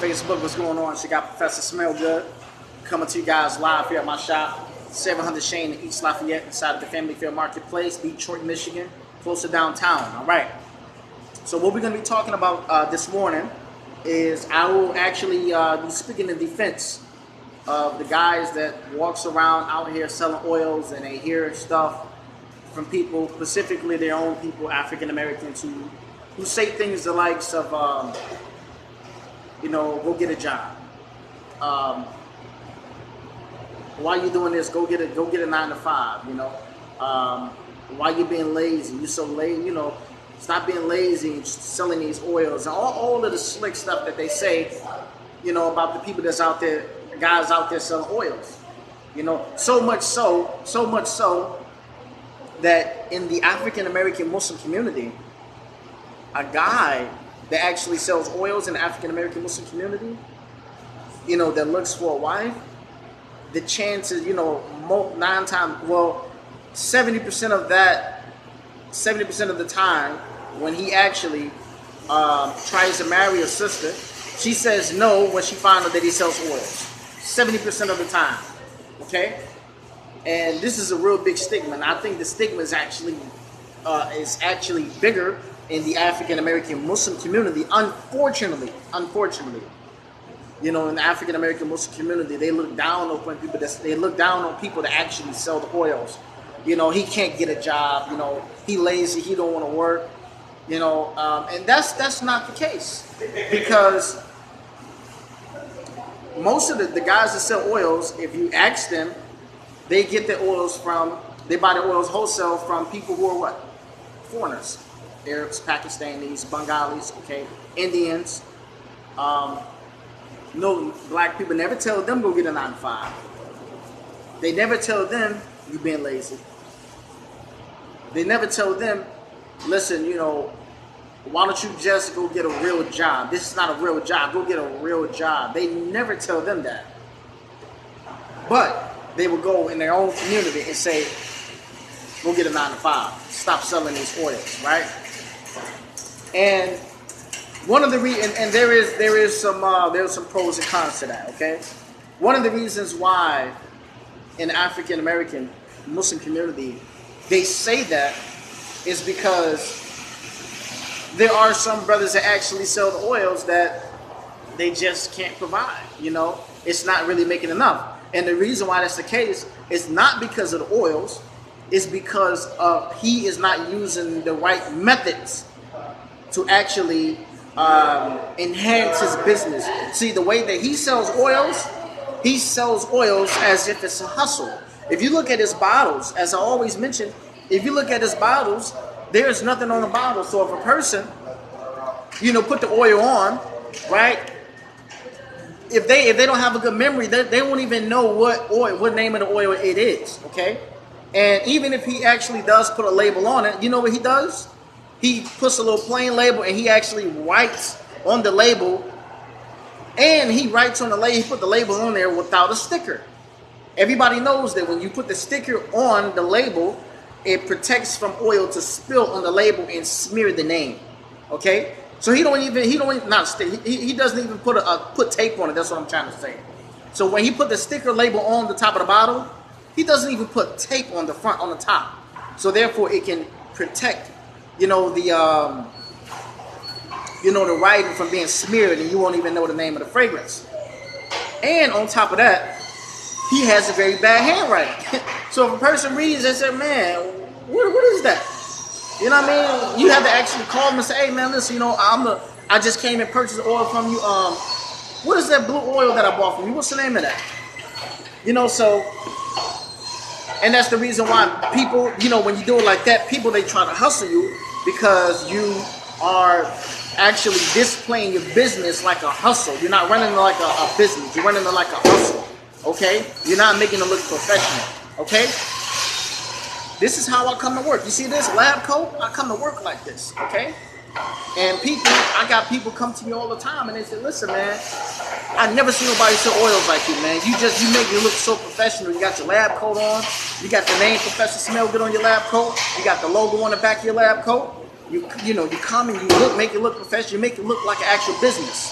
Facebook, what's going on? She got Professor Smellgood coming to you guys live here at my shop, 700 Shane in East Lafayette, inside of the Family Fair Marketplace, Detroit, Michigan, close to downtown. All right. So what we're going to be talking about this morning is I will actually be speaking in defense of the guys that walks around out here selling oils, and they hear stuff from people, specifically their own people, African Americans, who say things the likes of, go get a job. Why you doing this? Go get a 9 to 5. Why you being lazy? You so lazy. Stop being lazy and selling these oils and all of the slick stuff that they say. About the people that's out there, the guys out there selling oils. So much so that in the African American Muslim community, a guy that actually sells oils in the African American Muslim community, that looks for a wife, the chances, 70% of that, 70% of the time, when he actually tries to marry a sister, she says no when she finds out that he sells oils. 70% of the time, okay? And this is a real big stigma, and I think the stigma is actually bigger in the African American Muslim community. Unfortunately, in the African American Muslim community, they look down on people that actually sell the oils. He can't get a job. He lazy. He don't want to work. And that's not the case, because most of the guys that sell oils, if you ask them, they buy the oils wholesale from people who are what? Foreigners. Arabs, Pakistanis, Bengalis, okay, Indians. No, black people never tell them go get a 9 to 5. They never tell them you being lazy. They never tell them, listen, why don't you just go get a real job? This is not a real job. Go get a real job. They never tell them that. But they will go in their own community and say, go get a 9 to 5. Stop selling these oils, right? And one of the there's some pros and cons to that. Okay, one of the reasons why in the African American Muslim community they say that is because there are some brothers that actually sell the oils that they just can't provide. It's not really making enough. And the reason why that's the case is not because of the oils, it's because he is not using the right methods to actually enhance his business. See, the way that he sells oils as if it's a hustle. If you look at his bottles, as I always mention, if you look at his bottles, there's nothing on the bottle. So if a person, put the oil on, right? If they don't have a good memory, they won't even know what name of the oil it is, okay? And even if he actually does put a label on it, you know what he does? He puts a little plain label and he actually writes on the label, and he writes on the label, he put the label on there without a sticker. Everybody knows that when you put the sticker on the label, it protects from oil to spill on the label and smear the name. Okay? So he doesn't even put tape on it. That's what I'm trying to say. So when he put the sticker label on the top of the bottle, he doesn't even put tape on the front, on the top. So therefore it can protect, the writing from being smeared, and you won't even know the name of the fragrance. And on top of that, he has a very bad handwriting. So if a person reads and says, man, what is that? You know what I mean? You have to actually call them and say, hey man, listen, I just came and purchased oil from you. What is that blue oil that I bought from you? What's the name of that? And that's the reason why people, when you do it like that, people, they try to hustle you because you are actually displaying your business like a hustle. You're not running like a business. You're running like a hustle. Okay? You're not making it look professional. Okay? This is how I come to work. You see this lab coat? I come to work like this. Okay? And I got people come to me all the time and they say, listen, man, I never seen nobody sell oils like you, man. You make me look so professional. You got your lab coat on. You got the name Professor Smellgood on your lab coat. You got the logo on the back of your lab coat. You come and you make it look professional. You make it look like an actual business.